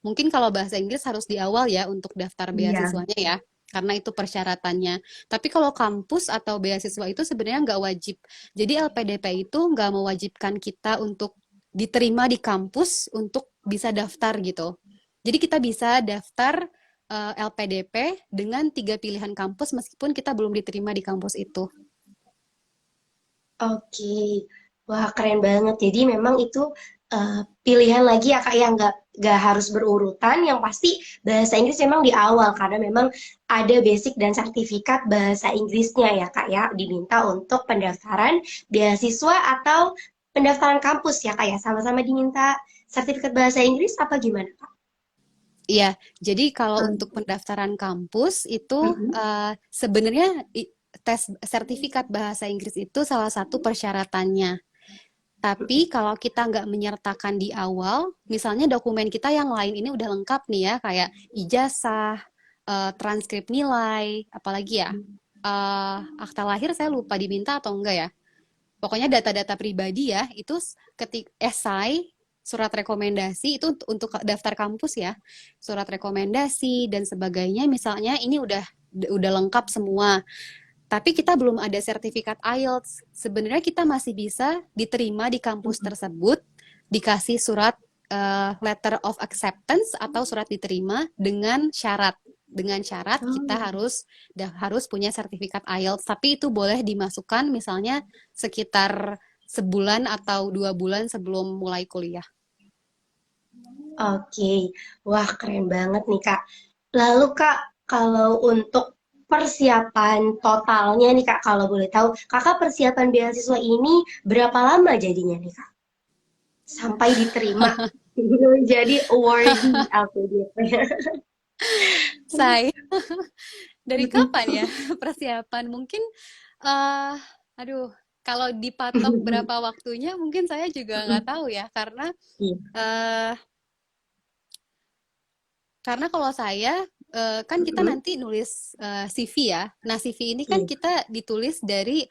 mungkin kalau bahasa Inggris harus di awal ya untuk daftar Iya. beasiswanya ya, karena itu persyaratannya. Tapi kalau kampus atau beasiswa itu sebenarnya nggak wajib. Jadi LPDP itu nggak mewajibkan kita untuk diterima di kampus untuk bisa daftar gitu. Jadi kita bisa daftar LPDP dengan 3 pilihan kampus meskipun kita belum diterima di kampus itu. Oke, wah keren banget. Jadi memang itu pilihan lagi ya Kak yang nggak harus berurutan. Yang pasti bahasa Inggris memang di awal karena memang ada basic dan sertifikat bahasa Inggrisnya ya Kak ya diminta untuk pendaftaran beasiswa atau pendaftaran kampus ya Kak ya sama-sama diminta sertifikat bahasa Inggris apa gimana Kak? Iya, jadi kalau Hmm. untuk pendaftaran kampus itu Mhm. sebenarnya tes sertifikat bahasa Inggris itu salah satu persyaratannya. Tapi kalau kita nggak menyertakan di awal, misalnya dokumen kita yang lain ini udah lengkap nih ya, kayak ijazah, transkrip nilai, apalagi ya, akta lahir saya lupa diminta atau enggak ya. Pokoknya data-data pribadi ya, itu ketik esai, surat rekomendasi itu untuk daftar kampus ya, surat rekomendasi dan sebagainya. Misalnya ini udah lengkap semua. tapi kita belum ada sertifikat IELTS. Sebenarnya kita masih bisa diterima di kampus tersebut, dikasih surat letter of acceptance atau surat diterima dengan syarat. Dengan syarat kita Oh, harus punya sertifikat IELTS, tapi itu boleh dimasukkan misalnya sekitar sebulan atau 2 bulan sebelum mulai kuliah. oke. Wah, keren banget nih, Kak. Lalu, Kak, kalau untuk persiapan totalnya nih, Kak, kalau boleh tahu, Kakak persiapan beasiswa ini berapa lama jadinya nih, Kak? Sampai diterima jadi awardee LPDP. Saya dari kapan ya persiapan? Mungkin eh aduh, kalau dipatok berapa waktunya mungkin saya juga nggak tahu ya, Iya. eh karena kalau saya kan kita Mm-mm. nanti nulis CV ya. Nah, CV ini kan Iya. kita ditulis dari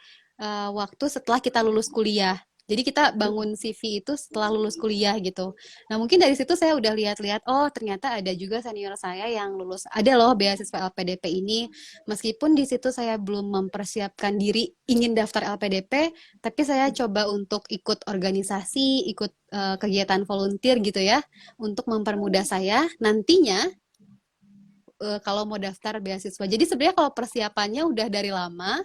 waktu setelah kita lulus kuliah. Jadi kita bangun CV itu setelah lulus kuliah gitu. Nah, mungkin dari situ saya udah lihat-lihat, oh ternyata ada juga senior saya yang lulus, ada loh beasiswa LPDP ini. Meskipun di situ saya belum mempersiapkan diri ingin daftar LPDP, tapi saya coba untuk ikut organisasi, ikut kegiatan volunteer gitu ya, untuk mempermudah saya nantinya kalau mau daftar beasiswa. Jadi sebenarnya kalau persiapannya udah dari lama,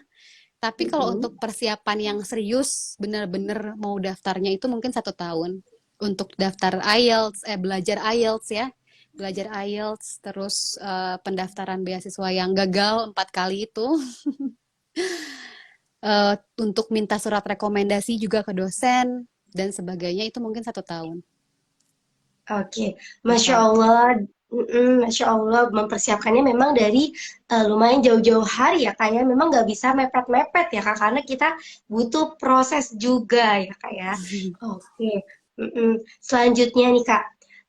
tapi kalau Mm-mm. untuk persiapan yang serius, bener-bener mau daftarnya itu mungkin 1 tahun. Untuk daftar IELTS, belajar IELTS ya. Belajar IELTS, terus pendaftaran beasiswa yang gagal 4 kali itu. Untuk minta surat rekomendasi juga ke dosen, dan sebagainya itu mungkin 1 tahun. Oke, Masya Gitu. Allah, Masya Allah, mempersiapkannya memang dari lumayan jauh-jauh hari ya Kak ya, memang nggak bisa mepet-mepet ya Kak, karena kita butuh proses juga ya Kak ya. Oke, selanjutnya nih Kak,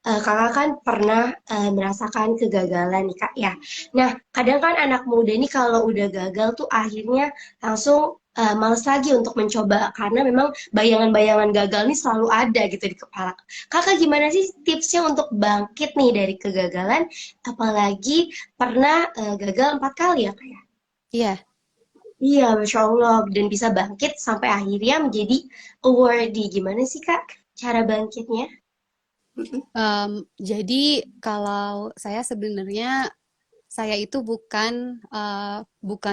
Kakak kan pernah merasakan kegagalan nih Kak ya. Nah, kadang kan anak muda nih kalau udah gagal tuh akhirnya langsung males lagi untuk mencoba, karena memang bayangan-bayangan gagal nih selalu ada gitu di kepala. Kakak gimana sih tipsnya untuk bangkit nih dari kegagalan, apalagi pernah gagal 4 kali ya Kak ya? Iya. Iya, Masya Allah. Dan bisa bangkit sampai akhirnya menjadi awardee. Gimana sih Kak cara bangkitnya? Jadi kalau saya sebenarnya saya itu bukan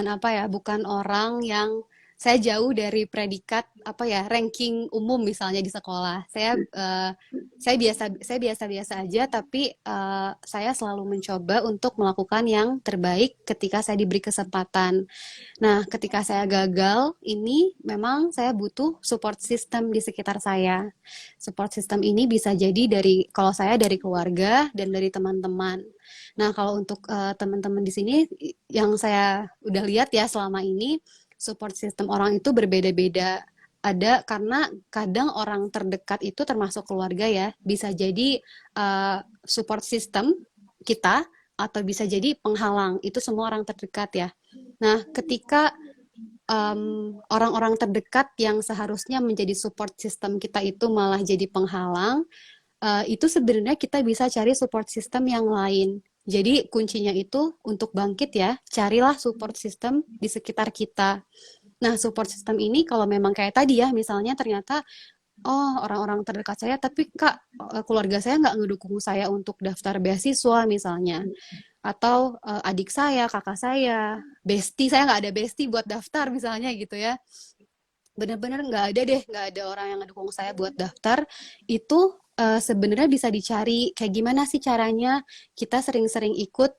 apa ya, bukan orang yang saya jauh dari predikat apa ya, ranking umum misalnya di sekolah. Saya biasa-biasa aja, tapi saya selalu mencoba untuk melakukan yang terbaik ketika saya diberi kesempatan. Nah, ketika saya gagal, ini memang saya butuh support system di sekitar saya. Support system ini bisa jadi kalau saya dari keluarga dan dari teman-teman. Nah, kalau untuk teman-teman di sini yang saya udah lihat ya selama ini, support system orang itu berbeda-beda. Ada karena kadang orang terdekat itu termasuk keluarga ya, bisa jadi support system kita atau bisa jadi penghalang. Itu semua orang terdekat ya. Nah, ketika orang-orang terdekat yang seharusnya menjadi support system kita itu malah jadi penghalang, itu sebenarnya kita bisa cari support system yang lain. Jadi kuncinya itu untuk bangkit ya, carilah support system di sekitar kita. Nah, support system ini kalau memang kayak tadi ya, misalnya ternyata, oh orang-orang terdekat saya, tapi Kak, keluarga saya nggak ngedukung saya untuk daftar beasiswa misalnya. Atau adik saya, kakak saya, bestie, saya nggak ada bestie buat daftar misalnya gitu ya. Bener-bener nggak ada deh, nggak ada orang yang ngedukung saya buat daftar. Itu sebenarnya bisa dicari kayak gimana sih caranya kita sering-sering ikut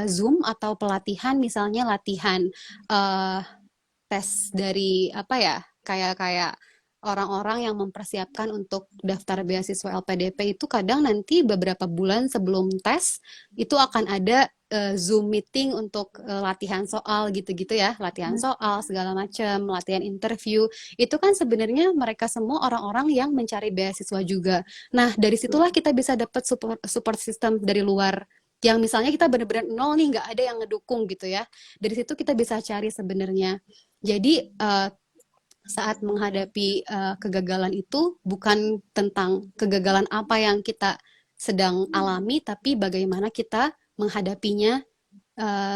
Zoom atau pelatihan, misalnya latihan eh, tes dari apa ya, kayak kayak orang-orang yang mempersiapkan untuk daftar beasiswa LPDP itu kadang nanti beberapa bulan sebelum tes itu akan ada Zoom meeting untuk latihan soal gitu-gitu ya, latihan soal segala macam, latihan interview. Itu kan sebenarnya mereka semua orang-orang yang mencari beasiswa juga. Nah, dari situlah kita bisa dapat support system dari luar yang misalnya kita benar-benar nol nih, nggak ada yang ngedukung gitu ya. Dari situ kita bisa cari sebenarnya. Jadi saat menghadapi kegagalan itu bukan tentang kegagalan apa yang kita sedang alami, tapi bagaimana kita menghadapinya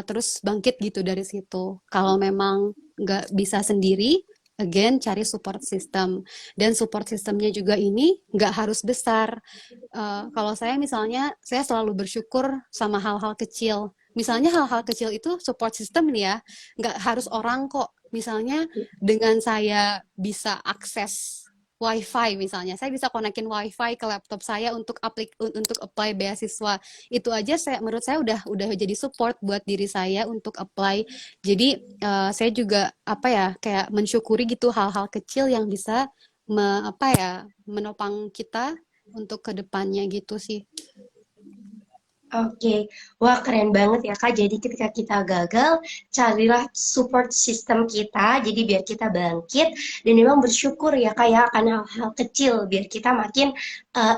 terus bangkit gitu dari situ. Kalau memang nggak bisa sendiri, again cari support system. Dan support systemnya juga ini nggak harus besar. Kalau saya misalnya, saya selalu bersyukur sama hal-hal kecil. Misalnya hal-hal kecil itu support system nih ya, nggak harus orang kok. Misalnya dengan saya bisa akses WiFi misalnya, saya bisa konekin WiFi ke laptop saya untuk apply beasiswa. Itu aja menurut saya udah jadi support buat diri saya untuk apply. Jadi saya juga apa ya kayak mensyukuri gitu hal-hal kecil yang bisa apa ya menopang kita untuk kedepannya gitu sih. Oke, wah keren banget ya Kak. Jadi ketika kita gagal, carilah support system kita, jadi biar kita bangkit dan memang bersyukur ya Kak ya akan hal-hal kecil, biar kita makin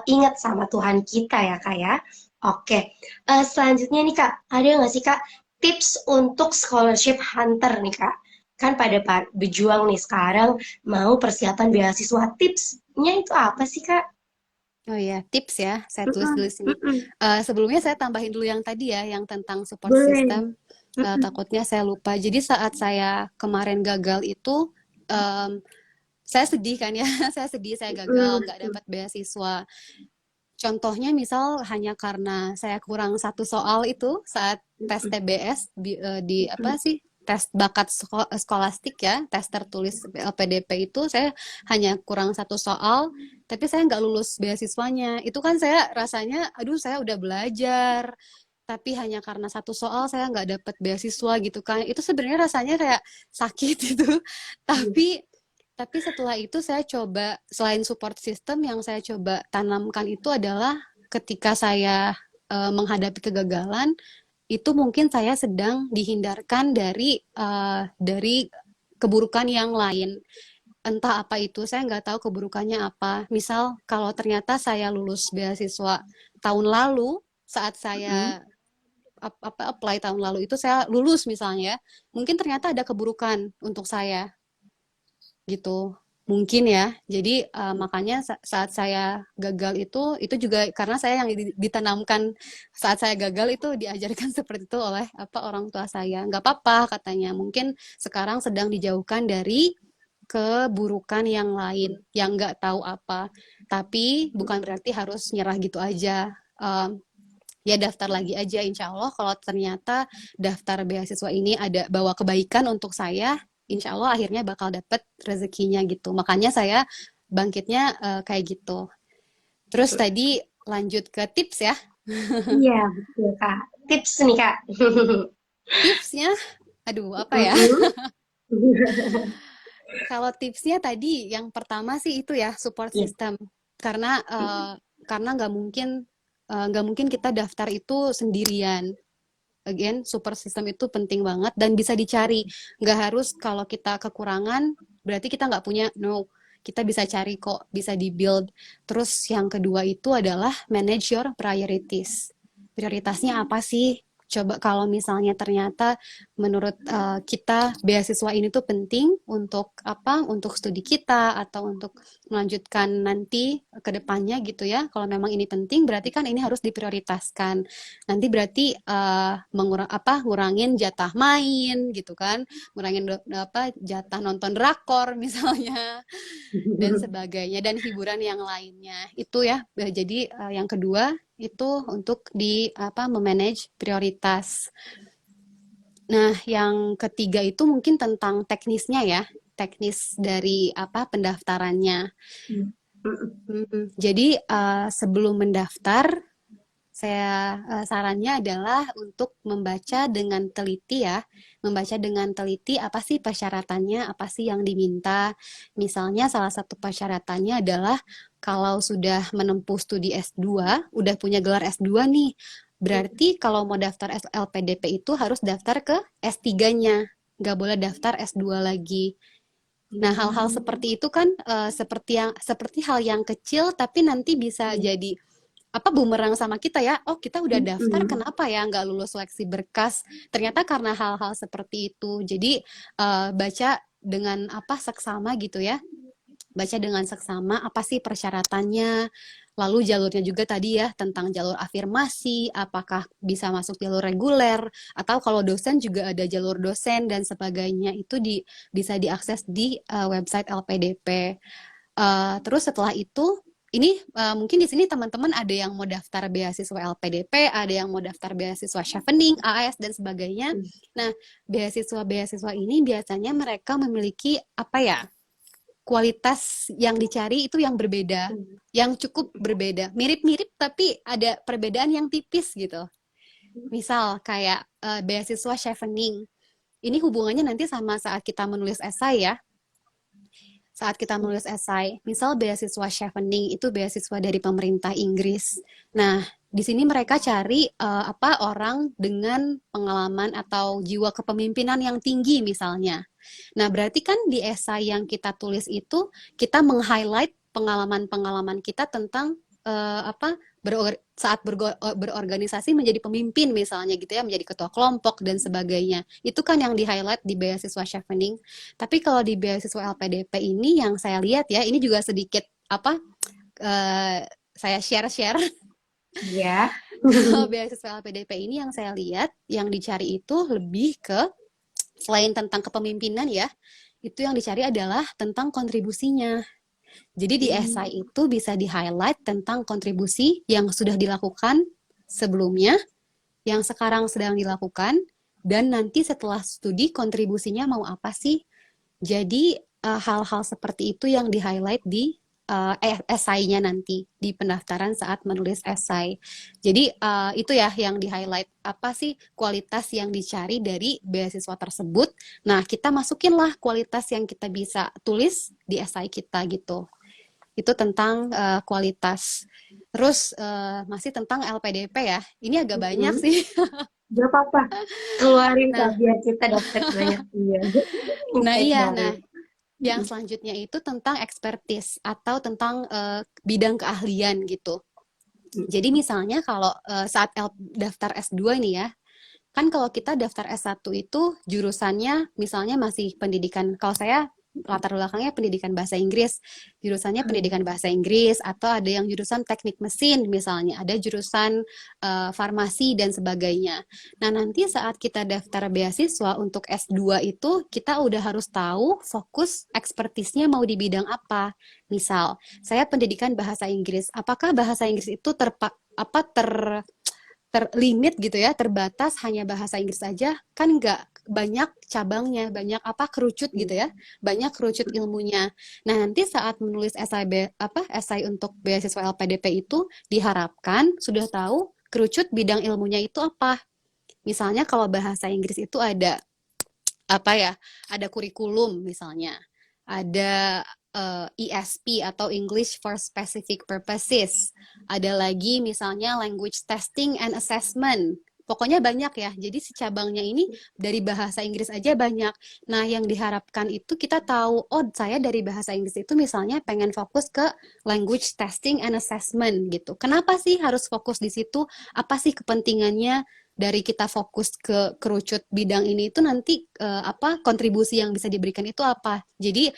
ingat sama Tuhan kita ya Kak ya. Oke, selanjutnya nih Kak, ada nggak sih Kak tips untuk scholarship hunter nih Kak? Kan pada berjuang nih sekarang mau persiapan beasiswa, tipsnya itu apa sih Kak? Oh ya, tips ya, saya Mm-mm, tulis-tulis ini. mm-mm. Sebelumnya saya tambahin dulu yang tadi ya, yang tentang support Boleh. system. Mm-mm. Takutnya saya lupa. Jadi saat saya kemarin gagal itu, em, saya sedih kan ya, saya sedih, saya gagal, nggak Mm-mm. dapat beasiswa. Contohnya misal hanya karena saya kurang satu soal itu saat tes TBS di apa sih tes bakat skolastik ya, tes tertulis LPDP itu saya hanya kurang satu soal, tapi saya nggak lulus beasiswanya. Itu kan saya rasanya, aduh saya udah belajar, tapi hanya karena satu soal saya nggak dapet beasiswa gitu kan. Itu sebenarnya rasanya kayak sakit itu. Tapi setelah itu saya coba, selain support system yang saya coba tanamkan itu adalah ketika saya menghadapi kegagalan, itu mungkin saya sedang dihindarkan dari keburukan yang lain. Entah apa itu, saya nggak tahu keburukannya apa. Misal kalau ternyata saya lulus beasiswa tahun lalu, saat Mm-mm. saya apply tahun lalu itu saya lulus misalnya, mungkin ternyata ada keburukan untuk saya gitu mungkin ya. Jadi makanya saat saya gagal itu juga karena saya yang ditanamkan saat saya gagal itu diajarkan seperti itu oleh orang tua saya. Nggak apa-apa katanya, mungkin sekarang sedang dijauhkan dari keburukan yang lain yang nggak tahu apa, tapi bukan berarti harus nyerah gitu aja. Ya daftar lagi aja, insya Allah kalau ternyata daftar beasiswa ini ada bawa kebaikan untuk saya, insya Allah akhirnya bakal dapet rezekinya gitu. Makanya saya bangkitnya kayak gitu. Terus tadi lanjut ke tips ya. Iya, betul, Kak. Tips nih, Kak. Tipsnya, aduh apa ya? Mm-mm. Kalau tipsnya tadi yang pertama sih itu ya support Iya. system. Karena nggak mungkin kita daftar itu sendirian. Again, support system itu penting banget dan bisa dicari. Nggak harus kalau kita kekurangan, berarti kita nggak punya. No, kita bisa cari kok, bisa di-build. Terus yang kedua itu adalah manage your priorities. Prioritasnya apa sih? Coba kalau misalnya ternyata menurut kita beasiswa ini tuh penting untuk apa? Untuk studi kita atau untuk melanjutkan nanti ke depannya gitu ya. Kalau memang ini penting, berarti kan ini harus diprioritaskan. Nanti berarti ngurangin jatah main gitu kan, ngurangin jatah nonton drakor misalnya dan sebagainya dan hiburan yang lainnya itu ya. Jadi yang kedua itu untuk memanage prioritas. Nah, yang ketiga itu mungkin tentang teknisnya ya, teknis dari pendaftarannya. Jadi sebelum mendaftar saya sarannya adalah untuk membaca dengan teliti ya, membaca dengan teliti apa sih persyaratannya, apa sih yang diminta. Misalnya salah satu persyaratannya adalah kalau sudah menempuh studi S2, udah punya gelar S2 nih, berarti kalau mau daftar LPDP itu harus daftar ke S3-nya, nggak boleh daftar S2 lagi. Nah, hal-hal seperti itu kan seperti hal yang kecil tapi nanti bisa jadi bumerang sama kita ya. Oh, kita udah daftar, Mm-mm. kenapa ya nggak lulus seleksi berkas? Ternyata karena hal-hal seperti itu. Jadi baca dengan seksama gitu ya. baca dengan seksama apa sih persyaratannya, lalu jalurnya juga tadi ya tentang jalur afirmasi, apakah bisa masuk jalur reguler, atau kalau dosen juga ada jalur dosen dan sebagainya itu bisa diakses di website LPDP. Terus setelah itu ini mungkin di sini teman-teman ada yang mau daftar beasiswa LPDP, ada yang mau daftar beasiswa Chevening, AS dan sebagainya. Nah, beasiswa-beasiswa ini biasanya mereka memiliki apa ya? Kualitas yang dicari itu yang berbeda, yang cukup berbeda. Mirip-mirip tapi ada perbedaan yang tipis gitu. Misal kayak beasiswa Chevening. Ini hubungannya nanti sama saat kita menulis esai ya. Saat kita menulis esai, misal beasiswa Chevening itu beasiswa dari pemerintah Inggris. Nah, di sini mereka cari orang dengan pengalaman atau jiwa kepemimpinan yang tinggi misalnya. Nah, berarti kan di esai yang kita tulis itu kita meng-highlight pengalaman-pengalaman kita tentang saat berorganisasi menjadi pemimpin misalnya gitu ya, menjadi ketua kelompok dan sebagainya. Itu kan yang di-highlight di beasiswa Chevening. Tapi kalau di beasiswa LPDP ini yang saya lihat ya, ini juga sedikit saya share-share. Ya. Kalau beasiswa LPDP ini yang saya lihat, yang dicari itu lebih ke selain tentang kepemimpinan ya, itu yang dicari adalah tentang kontribusinya. Jadi di esai itu bisa di-highlight tentang kontribusi yang sudah dilakukan sebelumnya, yang sekarang sedang dilakukan, dan nanti setelah studi kontribusinya mau apa sih. Jadi hal-hal seperti itu yang di-highlight di esainya nanti di pendaftaran saat menulis esai. Jadi itu ya yang di-highlight apa sih kualitas yang dicari dari beasiswa tersebut. Nah, kita masukinlah kualitas yang kita bisa tulis di esai kita gitu. Itu tentang kualitas. Terus masih tentang LPDP ya. Ini agak banyak sih. Gak apa-apa, keluarin Nah, biar kita dapat banyak dia. nah Insight iya, baru. nah yang selanjutnya itu tentang expertise atau tentang bidang keahlian gitu. Jadi misalnya kalau saat daftar S2 ini ya, kan kalau kita daftar S1 itu jurusannya misalnya masih pendidikan, kalau saya latar belakangnya pendidikan bahasa Inggris, jurusannya pendidikan bahasa Inggris, atau ada yang jurusan teknik mesin misalnya, ada jurusan farmasi dan sebagainya. Nah, nanti saat kita daftar beasiswa untuk S2 itu, kita udah harus tahu fokus ekspertisnya mau di bidang apa. Misal, saya pendidikan bahasa Inggris, apakah bahasa Inggris itu terlimit gitu ya, terbatas hanya bahasa Inggris saja, kan nggak banyak cabangnya, banyak kerucut gitu ya, banyak kerucut ilmunya. Nah, nanti saat menulis esai untuk beasiswa LPDP itu diharapkan sudah tahu kerucut bidang ilmunya itu apa. Misalnya kalau bahasa Inggris itu ada ada kurikulum misalnya, ada ESP atau English for Specific Purposes, ada lagi misalnya language testing and assessment. Pokoknya banyak ya. Jadi si cabangnya ini dari bahasa Inggris aja banyak. Nah, yang diharapkan itu kita tahu, oh saya dari bahasa Inggris itu misalnya pengen fokus ke language testing and assessment gitu. Kenapa sih harus fokus di situ? Apa sih kepentingannya dari kita fokus ke kerucut bidang ini itu nanti kontribusi yang bisa diberikan itu apa? Jadi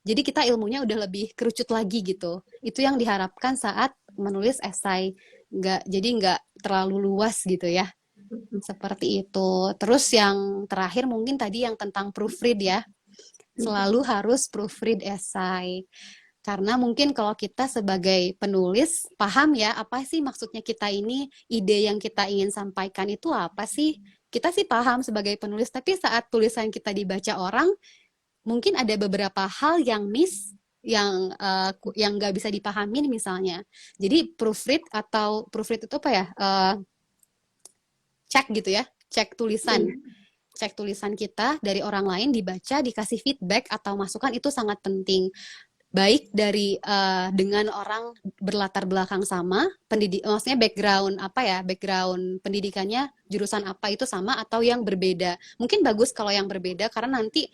jadi kita ilmunya udah lebih kerucut lagi gitu. Itu yang diharapkan saat menulis esai. Jadi nggak terlalu luas gitu ya. Seperti itu. Terus yang terakhir mungkin tadi yang tentang proofread ya. Selalu harus proofread esai. Karena mungkin kalau kita sebagai penulis paham ya apa sih maksudnya kita ini, ide yang kita ingin sampaikan itu apa sih? Kita sih paham sebagai penulis, tapi saat tulisan kita dibaca orang, mungkin ada beberapa hal yang miss, yang nggak bisa dipahamin misalnya. Jadi proofread itu apa ya? Cek gitu ya, cek tulisan kita dari orang lain, dibaca, dikasih feedback atau masukan itu sangat penting. Baik dari dengan orang berlatar belakang sama, maksudnya background pendidikannya jurusan apa itu sama atau yang berbeda. Mungkin bagus kalau yang berbeda karena nanti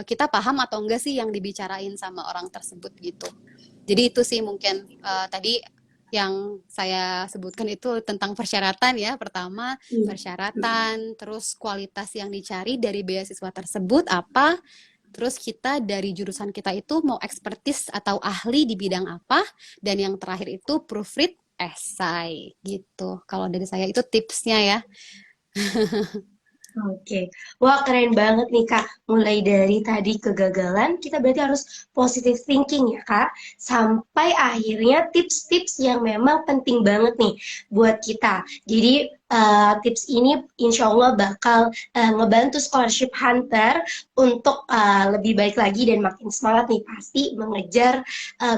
kita paham atau enggak sih yang dibicarain sama orang tersebut gitu. Jadi itu sih mungkin tadi yang saya sebutkan itu tentang persyaratan ya. Pertama, persyaratan, terus kualitas yang dicari dari beasiswa tersebut apa, Terus kita dari jurusan kita itu mau expertise atau ahli di bidang apa, dan yang terakhir itu proofread esai gitu. Kalau dari saya itu tipsnya ya. Oke, wah keren banget nih Kak. Mulai dari tadi kegagalan, kita berarti harus positive thinking ya Kak. Sampai akhirnya tips-tips yang memang penting banget nih buat kita. Jadi tips ini insya Allah bakal ngebantu scholarship hunter untuk lebih baik lagi dan makin semangat nih pasti mengejar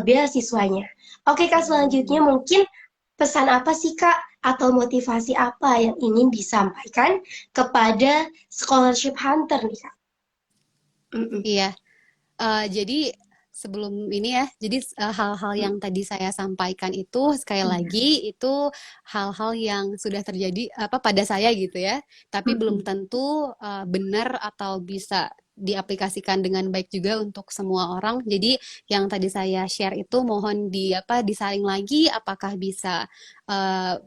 beasiswanya. Oke Kak, selanjutnya mungkin pesan apa sih Kak atau motivasi apa yang ingin disampaikan kepada scholarship hunter nih Kak? Mm-mm. Iya. Jadi sebelum ini ya, jadi hal-hal yang tadi saya sampaikan itu sekali Iya. lagi itu hal-hal yang sudah terjadi apa pada saya gitu ya, tapi belum Mm-mm. tentu benar atau bisa diaplikasikan dengan baik juga untuk semua orang. Jadi yang tadi saya share itu mohon di apa disaring lagi apakah bisa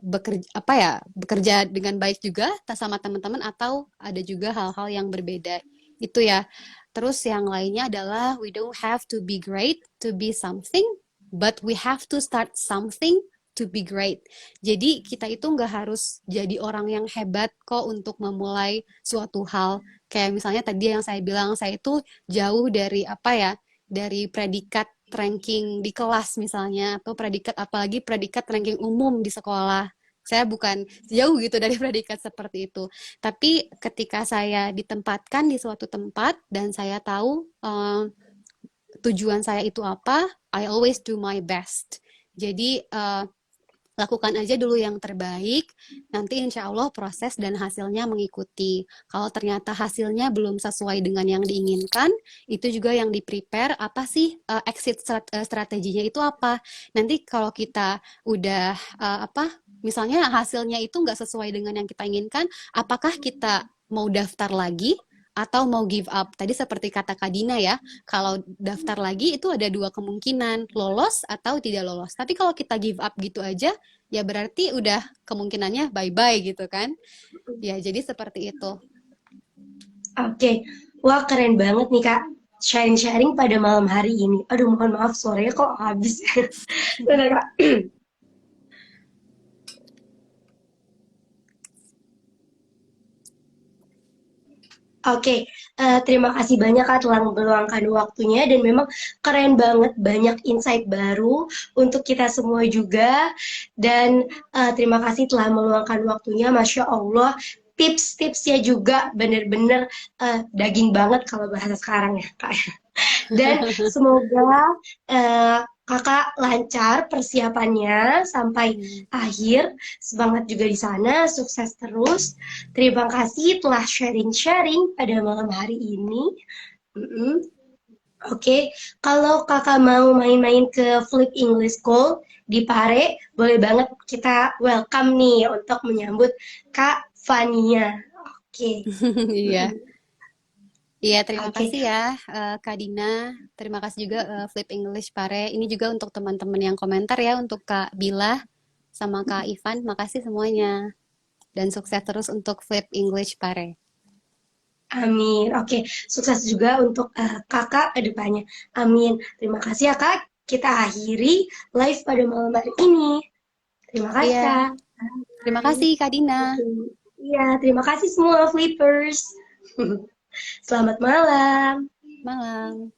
bekerja apa ya bekerja dengan baik juga sama teman-teman atau ada juga hal-hal yang berbeda. Itu ya. Terus yang lainnya adalah we don't have to be great to be something, but we have to start something to be great. Jadi kita itu nggak harus jadi orang yang hebat kok untuk memulai suatu hal. Kayak misalnya tadi yang saya bilang, saya itu jauh dari apa ya, dari predikat ranking di kelas misalnya, atau predikat apalagi predikat ranking umum di sekolah. Saya bukan jauh gitu dari predikat seperti itu. Tapi ketika saya ditempatkan di suatu tempat dan saya tahu tujuan saya itu apa, I always do my best. Jadi lakukan aja dulu yang terbaik, nanti insya Allah proses dan hasilnya mengikuti. Kalau ternyata hasilnya belum sesuai dengan yang diinginkan, itu juga yang di-prepare, apa sih exit strateginya itu apa. Nanti kalau kita udah misalnya hasilnya itu nggak sesuai dengan yang kita inginkan, apakah kita mau daftar lagi atau mau give up. Tadi seperti kata Kak Dina ya, kalau daftar lagi itu ada dua kemungkinan, lolos atau tidak lolos. Tapi kalau kita give up gitu aja, ya berarti udah kemungkinannya bye-bye gitu kan. Ya, jadi seperti itu. Oke, wah keren banget nih Kak. Sharing-sharing pada malam hari ini. Aduh, mohon maaf suaranya kok habis. Bener, Kak. Oke, terima kasih banyak Kak telah meluangkan waktunya dan memang keren banget banyak insight baru untuk kita semua juga dan terima kasih telah meluangkan waktunya, Masya Allah. Tips-tipsnya juga bener-bener daging banget kalau bahasa sekarang ya Kak. Dan semoga kakak lancar persiapannya sampai Hmm. akhir. Semangat juga di sana, sukses terus. Terima kasih telah sharing-sharing pada malam hari ini. Mm-mm. Oke, kalau kakak mau main-main ke Flip English School di Pare, boleh banget kita welcome nih untuk menyambut Kak Fania. Oke. Iya. Mm-mm. Iya, terima Oke. kasih ya Kak Dina. Terima kasih juga Flip English Pare. Ini juga untuk teman-teman yang komentar ya, untuk Kak Bila sama Kak Ivan. Makasih semuanya. Dan sukses terus untuk Flip English Pare. Amin. Oke, sukses juga untuk kakak ke depannya. Amin. Terima kasih ya kak. Kita akhiri live pada malam hari ini. Terima kasih Iya, kak. terima Bye. kasih Kak Dina. Oke. Iya, terima kasih semua Flippers. Selamat malam. Malam.